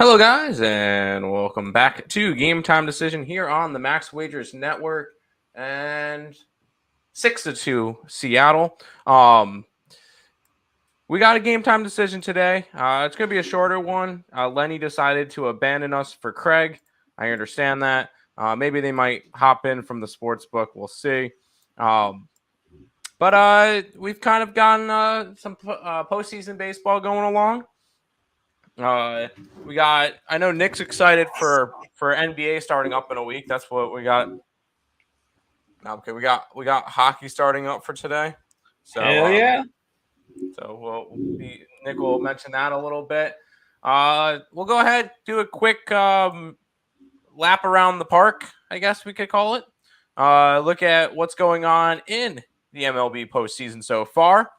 Hello, guys, and welcome back to Game Time Decision here on the Max Wagers Network. And 6-2 Seattle. We got a Game Time Decision today. It's going to be a shorter one. Lenny decided to abandon us for Craig. I understand that. Maybe they might hop in from the Sportsbook. We'll see. But we've kind of gotten some postseason baseball going along. I know Nick's excited for NBA starting up in a week. That's what we got. Okay, we got hockey starting up for today. So hell yeah. So Nick will mention that a little bit. We'll go ahead, do a quick lap around the park, I guess we could call it. Look at what's going on in the MLB postseason so far.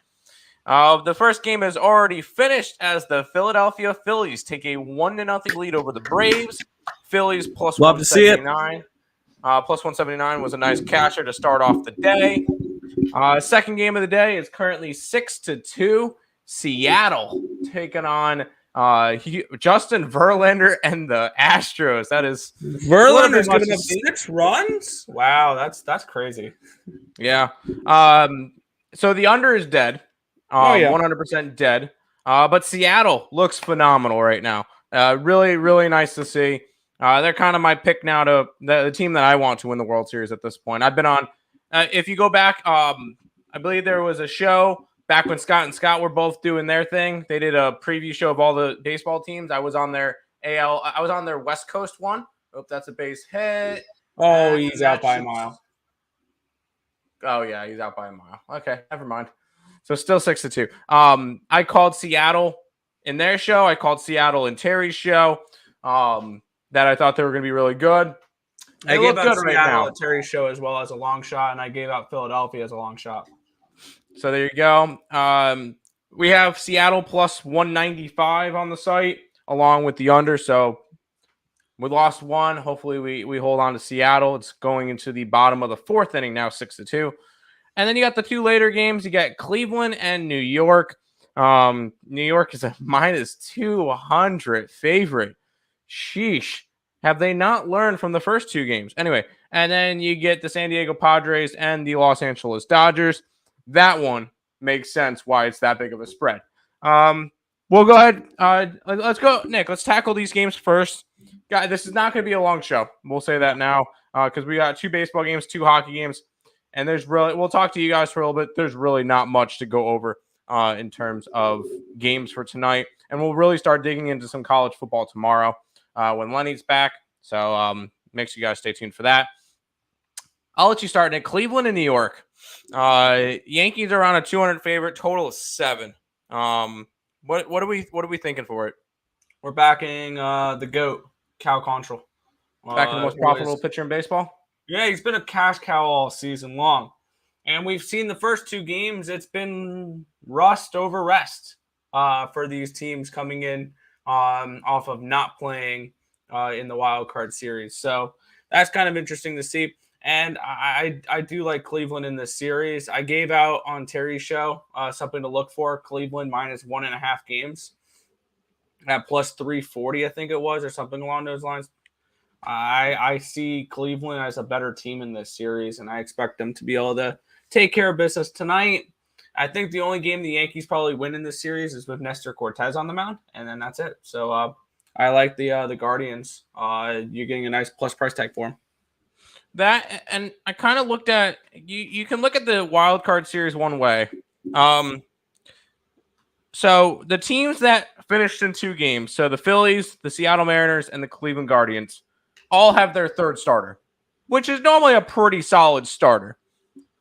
The first game has already finished as the Philadelphia Phillies take a 1-0 lead over the Braves. Phillies plus Love to see it. 179. Plus 179 was a nice catcher to start off the day. Second game of the day is currently 6-2. Seattle taking on Justin Verlander and the Astros. That is Verlander's giving up 6 runs. Wow, that's crazy. Yeah. So the under is dead. 100% dead. But Seattle looks phenomenal right now. Really, really nice to see. They're kind of my pick now to the team that I want to win the World Series at this point. I've been on, if you go back, I believe there was a show back when Scott and Scott were both doing their thing. They did a preview show of all the baseball teams. I was on their I was on their West Coast one. Hope that's a base hit. Oh, he's out by a mile. Oh, yeah, he's out by a mile. Okay, never mind. So still 6-2. I called Seattle in their show. I called Seattle in Terry's show. That I thought they were going to be really good. I gave out Seattle at Terry's show as well as a long shot, and I gave out Philadelphia as a long shot. So there you go. We have Seattle plus 195 on the site, along with the under. So we lost one. Hopefully we hold on to Seattle. It's going into the bottom of the fourth inning now, 6-2. And then you got the two later games. You got Cleveland and New York. New York is a minus 200 favorite. Sheesh. Have they not learned from the first two games? Anyway, and then you get the San Diego Padres and the Los Angeles Dodgers. That one makes sense why it's that big of a spread. We'll go ahead. Let's go, Nick. Let's tackle these games first. Guys, this is not going to be a long show. We'll say that now because we got 2 baseball games, 2 hockey games. And we'll talk to you guys for a little bit. There's really not much to go over in terms of games for tonight. And we'll really start digging into some college football tomorrow when Lenny's back. So make sure you guys stay tuned for that. I'll let you start, Nick. Cleveland and New York. Yankees are on a 200 favorite, total of 7. What are we thinking for it? We're backing the GOAT, Cal Quantrill. Backing the most profitable pitcher in baseball? Yeah, he's been a cash cow all season long. And we've seen the first 2 games, it's been rust over rest for these teams coming in off of not playing in the wild card series. So that's kind of interesting to see. And I do like Cleveland in this series. I gave out on Terry's show something to look for. Cleveland minus 1.5 games at plus 340, I think it was, or something along those lines. I see Cleveland as a better team in this series, and I expect them to be able to take care of business tonight. I think the only game the Yankees probably win in this series is with Nestor Cortez on the mound, and then that's it. So I like the Guardians. You're getting a nice plus price tag for them. That, and I kind of looked at you can look at the wild card series one way. So the teams that finished in 2 games, so the Phillies, the Seattle Mariners, and the Cleveland Guardians, all have their third starter, which is normally a pretty solid starter.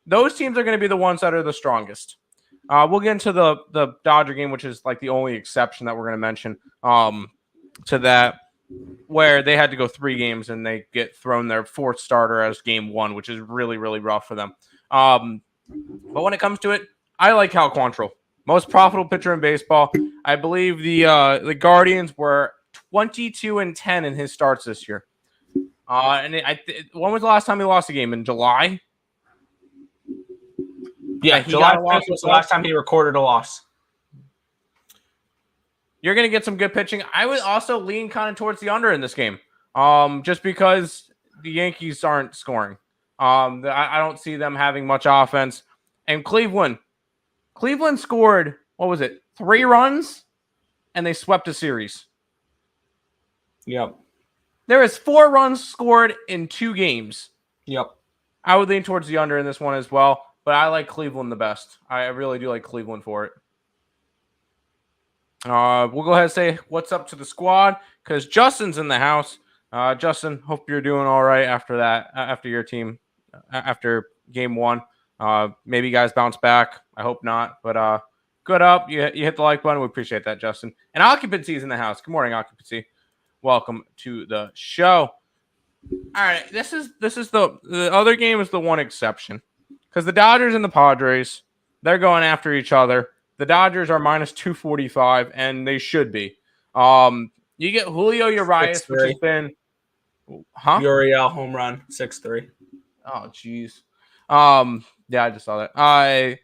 Those teams are going to be the ones that are the strongest. We'll get into the Dodger game, which is like the only exception that we're going to mention to that, where they had to go 3 games and they get thrown their 4th starter as game 1, which is really, really rough for them. But when it comes to it, I like Cal Quantrill. Most profitable pitcher in baseball. I believe the Guardians were 22-10 in his starts this year. When was the last time he lost a game? In July? Yeah, July was the last time he recorded a loss. you're going to get some good pitching. I would also lean kind of towards the under in this game, just because the Yankees aren't scoring. I don't see them having much offense. And Cleveland scored, what was it, 3 runs, and they swept a series. Yep. There is 4 runs scored in 2 games. Yep. I would lean towards the under in this one as well, but I like Cleveland the best. I really do like Cleveland for it. We'll go ahead and say what's up to the squad because Justin's in the house. Justin, hope you're doing all right after that, after your team, after game 1. Maybe you guys bounce back. I hope not, but good up. You hit the like button. We appreciate that, Justin. And Occupancy's in the house. Good morning, Occupancy. Welcome to the show. All right, this is the other game is the one exception because the Dodgers and the Padres, they're going after each other. The Dodgers are minus 245, and they should be. You get Julio Urias, 6-3. which has been, Uriel home run 6-3. Oh, jeez. Yeah, I just saw that.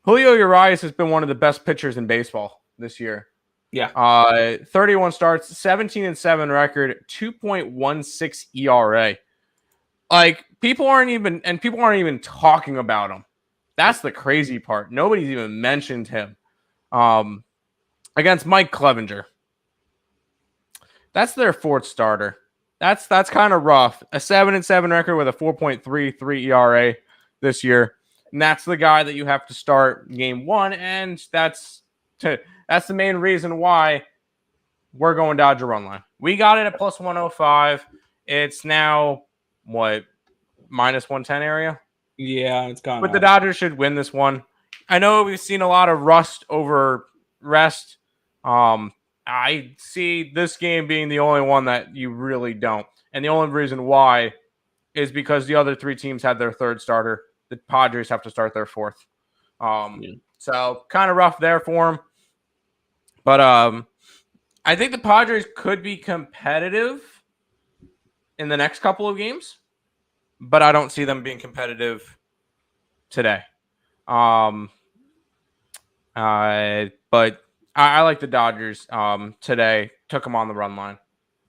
Julio Urias has been one of the best pitchers in baseball this year. Yeah. 31 starts, 17-7 record, 2.16 ERA. Like people aren't even talking about him. That's the crazy part. Nobody's even mentioned him. Against Mike Clevenger. That's their 4th starter. That's kind of rough. A 7-7 record with a 4.33 ERA this year. And that's the guy that you have to start game 1. And that's the main reason why we're going Dodger run line. We got it at plus 105. It's now, what, minus 110 area? Yeah, it's gone. But the Dodgers should win this one. I know we've seen a lot of rust over rest. I see this game being the only one that you really don't. And the only reason why is because the other 3 teams had their 3rd starter. The Padres have to start their 4th. So kind of rough there for them. But I think the Padres could be competitive in the next couple of games. But I don't see them being competitive today. But I like the Dodgers today. Took them on the run line.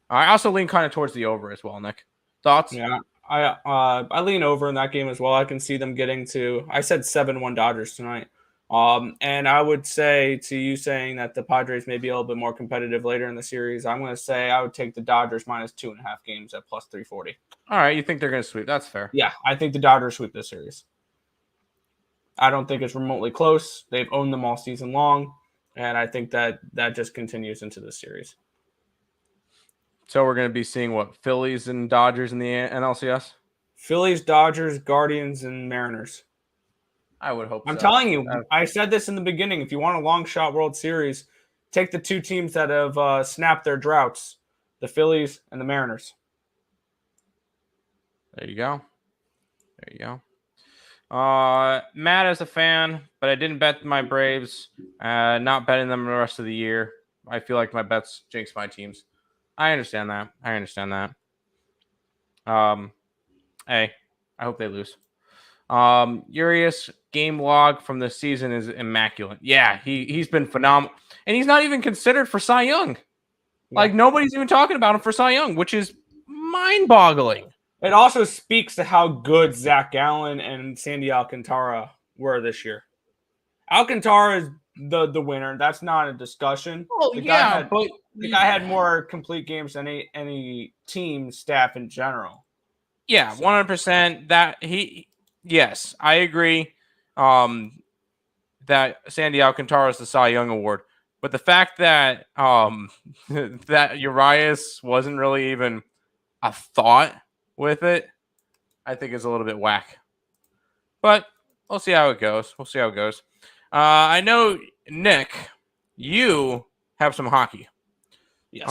I also lean kind of towards the over as well, Nick. Thoughts? Yeah, I lean over in that game as well. I can see them getting to, I said 7-1 Dodgers tonight. And I would say to you saying that the Padres may be a little bit more competitive later in the series, I'm going to say I would take the Dodgers minus 2.5 games at plus 340. All right, you think they're going to sweep? That's fair. Yeah, I think the Dodgers sweep this series. I don't think it's remotely close. They've owned them all season long, and I think that just continues into this series. So we're going to be seeing what, Phillies and Dodgers in the NLCS? Phillies, Dodgers, Guardians, and Mariners. I would hope I'm telling you, I said this in the beginning. If you want a long shot World Series, take the 2 teams that have snapped their droughts, the Phillies and the Mariners. There you go. Matt is a fan, but I didn't bet my Braves. Not betting them the rest of the year. I feel like my bets jinx my teams. I understand that. Hey, I hope they lose. Urias game log from the season is immaculate. Yeah, he's been phenomenal. And he's not even considered for Cy Young. Yeah. Like nobody's even talking about him for Cy Young, which is mind-boggling. It also speaks to how good Zach Gallen and Sandy Alcantara were this year. Alcantara is the winner. That's not a discussion. Oh, yeah, but the guy had more complete games than any team staff in general. Yeah, 100%. Yes, I agree. That Sandy Alcantara is the Cy Young Award, but the fact that that Urias wasn't really even a thought with it, I think is a little bit whack. But we'll see how it goes. I know, Nick, you have some hockey. Yes.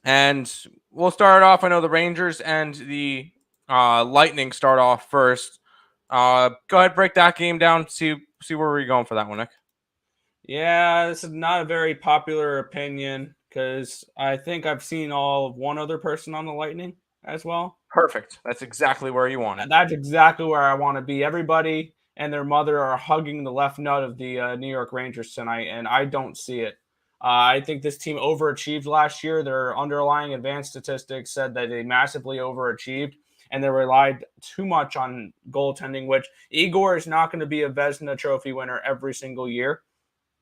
And we'll start off. I know the Rangers and the Lightning start off first. Go ahead, break that game down. See where we're going for that one, Nick. Yeah, this is not a very popular opinion because I think I've seen all of one other person on the Lightning as well. Perfect. That's exactly where you want it. That's exactly where I want to be. Everybody and their mother are hugging the left nut of the New York Rangers tonight, and I don't see it. I think this team overachieved last year. Their underlying advanced statistics said that they massively overachieved, and they relied too much on goaltending, which Igor is not going to be a Vezina Trophy winner every single year.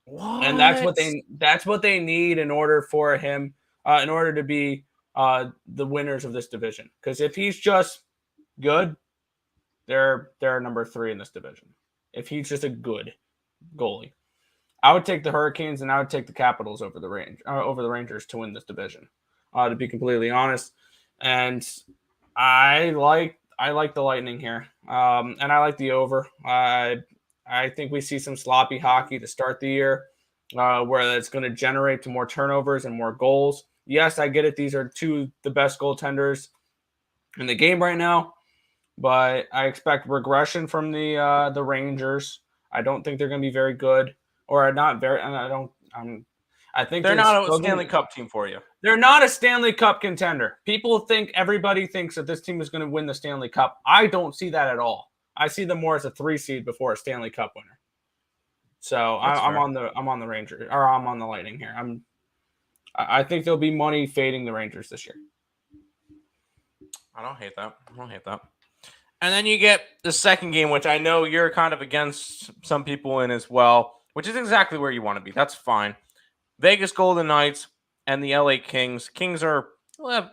And What? that's what they need in order for him, in order to be the winners of this division. Because if he's just good, they're number 3 in this division. If he's just a good goalie, I would take the Hurricanes and I would take the Capitals over the Rangers to win this division. To be completely honest, and I like the Lightning here, and I like the over. I think we see some sloppy hockey to start the year, where it's going to generate to more turnovers and more goals. Yes, I get it. These are the best goaltenders in the game right now, but I expect regression from the Rangers. I don't think they're going to be very good, or not very. I think They're not a Stanley Cup team for you. They're not a Stanley Cup contender. Everybody thinks that this team is going to win the Stanley Cup. I don't see that at all. I see them more as a 3 seed before a Stanley Cup winner. So I'm on the Rangers, or I'm on the Lightning here. I think there'll be money fading the Rangers this year. I don't hate that. And then you get the second game, which I know you're kind of against some people in as well, which is exactly where you want to be. That's fine. Vegas Golden Knights and the LA Kings. Kings are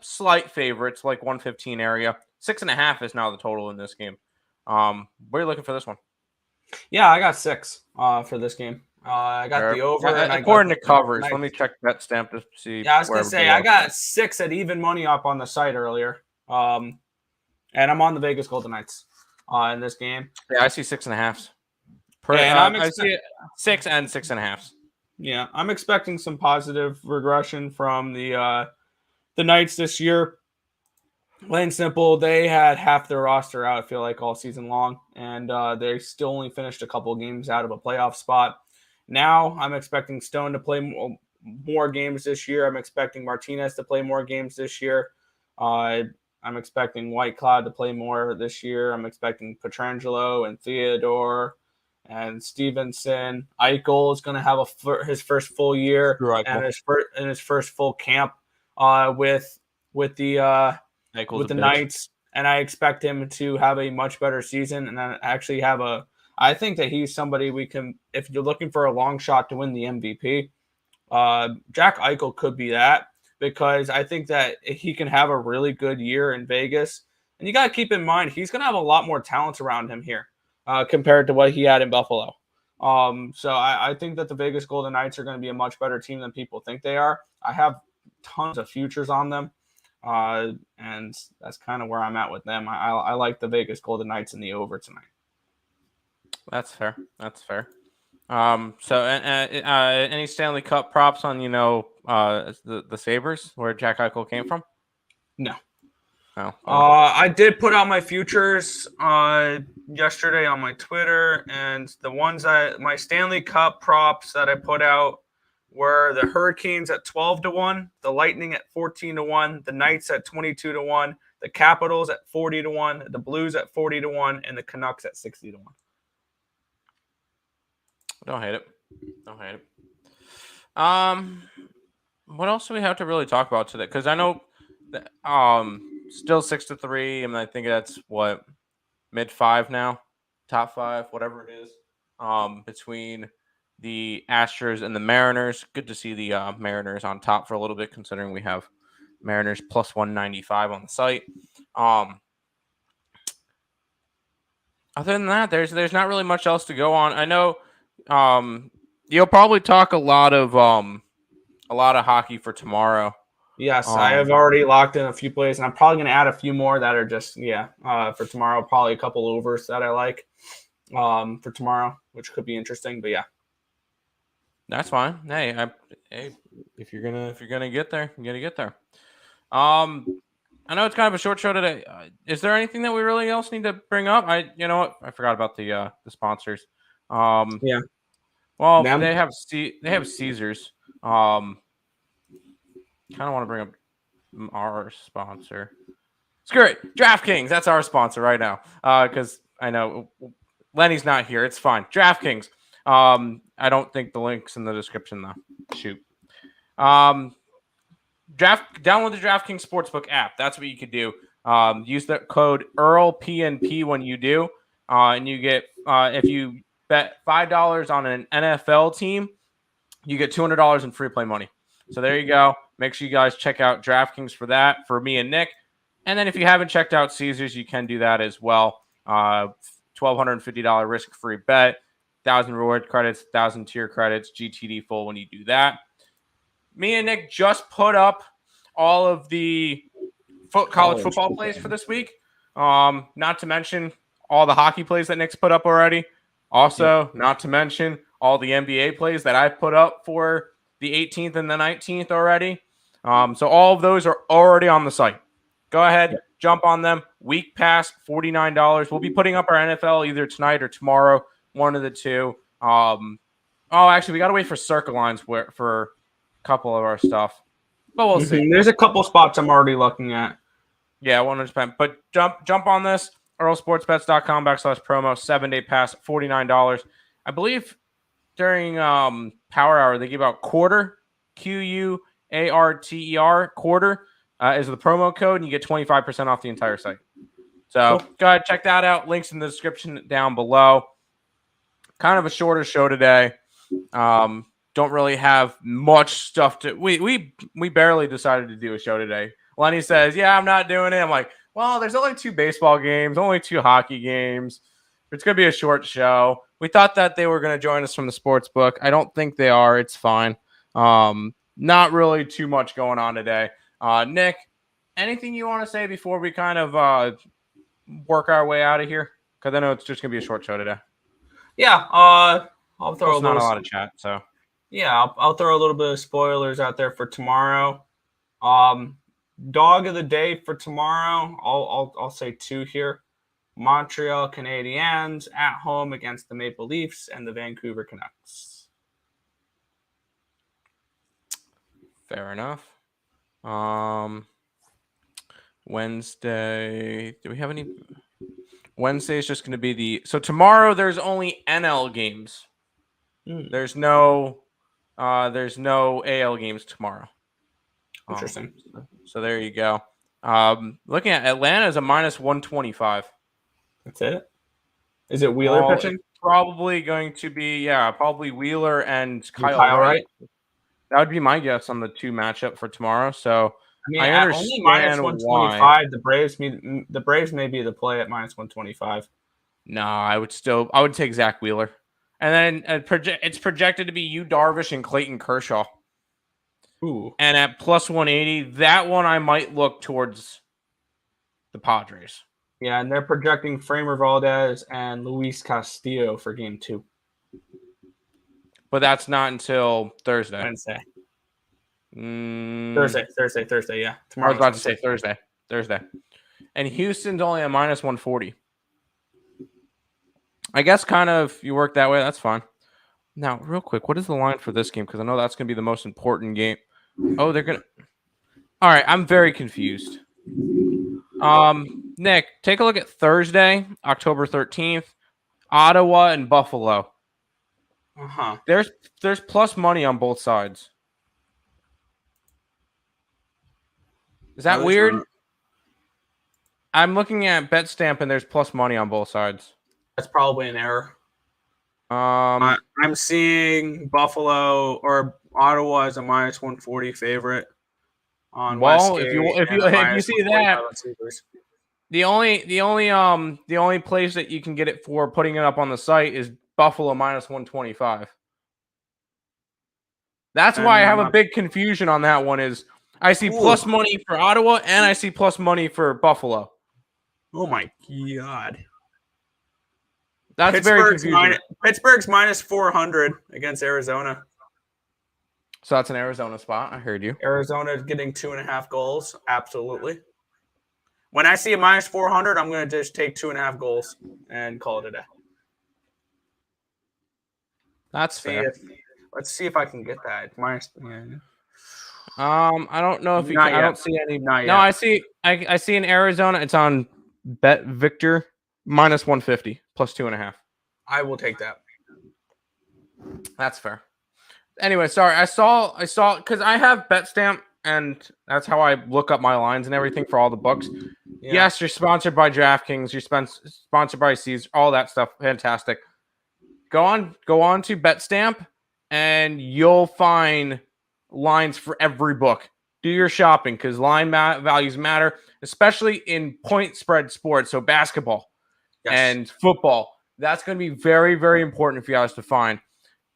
slight favorites, like 115 area. 6.5 is now the total in this game. Where are you looking for this one? Yeah, I got 6 for this game. I got the over. According to covers, let me check that stamp to see. Yeah, I was going to say, I got 6 at even money up on the site earlier. And I'm on the Vegas Golden Knights in this game. Yeah, I see 6.5. I see 6 and 6.5. Yeah, I'm expecting some positive regression from the Knights this year. Plain and simple, they had half their roster out, I feel like, all season long, and they still only finished a couple of games out of a playoff spot. Now, I'm expecting Stone to play more games this year. I'm expecting Martinez to play more games this year. I'm expecting White Cloud to play more this year. I'm expecting Pietrangelo and Theodore and Stevenson. Eichel is going to have his first full year and his first full camp with the Knights, and I expect him to have a much better season. And then actually I think that he's somebody we can, if you're looking for a long shot to win the MVP, Jack Eichel could be that, because I think that he can have a really good year in Vegas. And you got to keep in mind, he's going to have a lot more talent around him here compared to what he had in Buffalo. So I think that the Vegas Golden Knights are going to be a much better team than people think they are. I have tons of futures on them. And that's kind of where I'm at with them. I like the Vegas Golden Knights in the over tonight. That's fair. So any Stanley Cup props on the Sabres where Jack Eichel came from? No. Oh. I did put out my futures yesterday on my Twitter, and the ones my Stanley Cup props that I put out were the Hurricanes at 12-1, the Lightning at 14-1, the Knights at 22-1, the Capitals at 40-1, the Blues at 40-1, and the Canucks at 60-1. Don't hate it. What else do we have to really talk about today? Because I know that, still 6-3, and I think that's what, mid-5 now, top 5, whatever it is, between the Astros and the Mariners. Good to see the Mariners on top for a little bit, considering we have Mariners plus 195 on the site. Other than that, there's not really much else to go on. I know you'll probably talk a lot of hockey for tomorrow. Yes, I have already locked in a few plays, and I'm probably going to add a few more that are just for tomorrow. Probably a couple overs that I like for tomorrow, which could be interesting. But yeah. That's fine. Hey, if you're gonna get there, you gotta get there. I know it's kind of a short show today. Is there anything that we really else need to bring up? I forgot about the sponsors. Yeah. Well, they have Caesars. Kind of want to bring up our sponsor. Screw it, DraftKings. That's our sponsor right now. Because I know Lenny's not here. It's fine. DraftKings. I don't think the link's in the description though. Shoot. Download the DraftKings Sportsbook app. That's what you could do. Use the code EarlPNP when you do, and you get if you bet $5 on an NFL team, you get $200 in free play money. So there you go. Make sure you guys check out DraftKings for that for me and Nick. And then if you haven't checked out Caesars, you can do that as well. $1,250 risk-free bet, 1,000 reward credits, 1,000 tier credits, GTD full when you do that. Me and Nick just put up all of the college football plays for this week. Not to mention all the hockey plays that Nick's put up already. Also, not to mention all the NBA plays that I've put up for the 18th and the 19th already. So all of those are already on the site. Go ahead, jump on them. Week pass, $49. We'll be putting up our NFL either tonight or tomorrow, one of the two. Actually, we got to wait for circle lines for a couple of our stuff. But we'll see. There's a couple spots I'm already looking at. Yeah, 100%. But jump on this, earlsportsbets.com/promo, 7-day pass, $49. I believe during Power Hour, they give out quarter, QUARTER, quarter is the promo code, and you get 25% off the entire site. So Go ahead, check that out. Links in the description down below. Kind of a shorter show today. Don't really have much stuff to. We barely decided to do a show today. Lenny says, "Yeah, I'm not doing it." I'm like, "Well, there's only 2 baseball games, only 2 hockey games. It's gonna be a short show." We thought that they were gonna join us from the sports book. I don't think they are. It's fine. Not really too much going on today. Nick, anything you want to say before we kind of work our way out of here? Because I know it's just gonna be a short show today. Yeah, I'll throw not a lot of chat, so yeah, I'll throw a little bit of spoilers out there for tomorrow. Dog of the day for tomorrow, I'll say 2 here. Montreal Canadiens at home against the Maple Leafs and the Vancouver Canucks. Fair enough. Wednesday. Do we have any? Wednesday is just going to be so tomorrow there's only NL games. There's no AL games tomorrow. Interesting. So there you go. Looking at Atlanta is a -125. That's it. Is it Wheeler pitching? It's probably going to be probably Wheeler and Kyle Wright. That would be my guess on the 2 matchup for tomorrow. So I understand only -125. The Braves may be the play at -125. No, I would take Zach Wheeler, and then it's projected to be Yu Darvish and Clayton Kershaw. Ooh. And at +180, that one I might look towards the Padres. Yeah, and they're projecting Framber Valdez and Luis Castillo for game 2. But that's not until Thursday. Wednesday. Thursday, yeah. Tomorrow. I was about to say Thursday. And Houston's only a -140. I guess kind of you work that way. That's fine. Now, real quick, what is the line for this game? Because I know that's going to be the most important game. Oh, they're going to. All right, I'm very confused. Nick, take a look at Thursday, October 13th, Ottawa and Buffalo. There's plus money on both sides. Is that weird? I'm looking at BetStamp and there's plus money on both sides. That's probably an error. I'm seeing Buffalo or Ottawa as a -140 favorite on Westgate. If you see that, the only place that you can get it for putting it up on the site is Buffalo -125. That's why I have a big confusion on that one. Is I see plus money for Ottawa and I see plus money for Buffalo. Oh my god. That's very confusing. Pittsburgh's -400 against Arizona. So that's an Arizona spot. I heard you. Arizona getting 2.5 goals. Absolutely. When I see a -400, I'm going to just take 2.5 goals and call it a day. That's fair. Let's see if I can get that. I don't know if you can. I don't see any. No, I see in Arizona. It's on Bet Victor -150 plus 2.5. I will take that. That's fair. Anyway, sorry. I saw because I have BetStamp, and that's how I look up my lines and everything for all the books. Yeah. Yes, you're sponsored by DraftKings. You're sponsored by Caesars. All that stuff. Fantastic. Go on to BetStamp, and you'll find lines for every book. Do your shopping because line values matter, especially in point spread sports. So basketball and football. That's going to be very, very important for you guys to find.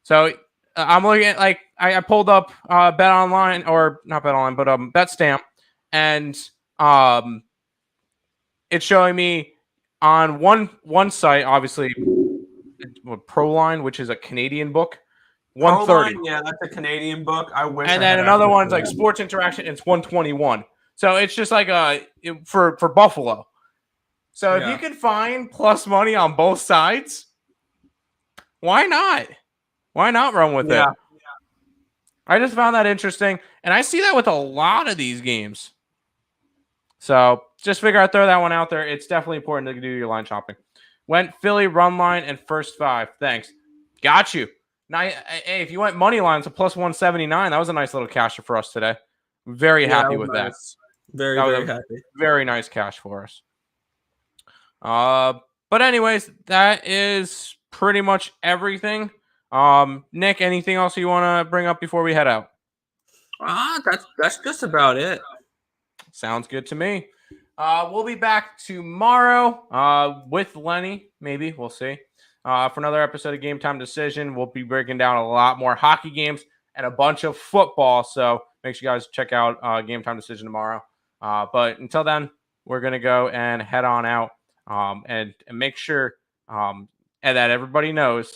So I'm looking at I pulled up Bet Online, or not Bet Online, but BetStamp, and it's showing me on one site, obviously, ProLine, which is a Canadian book, 130. ProLine, yeah, that's a Canadian book. I wish. And then another one's like Sports Interaction, it's 121. So it's just like for Buffalo. So if you can find plus money on both sides, why not? Why not run with it? I just found that interesting, and I see that with a lot of these games. So just throw that one out there. It's definitely important to do your line shopping. Went Philly run line and first 5. Thanks. Got you. Now, hey, if you went money lines, a plus 179, that was a nice little casher for us today. Very happy with that. Very, very happy. Very nice cash for us. But anyways, that is pretty much everything. Nick, anything else you want to bring up before we head out? That's just about it. Sounds good to me. We'll be back tomorrow with Lenny. Maybe we'll see. For another episode of Game Time Decision. We'll be breaking down a lot more hockey games and a bunch of football. So make sure you guys check out Game Time Decision tomorrow. But until then, we're gonna go and head on out and make sure and that everybody knows.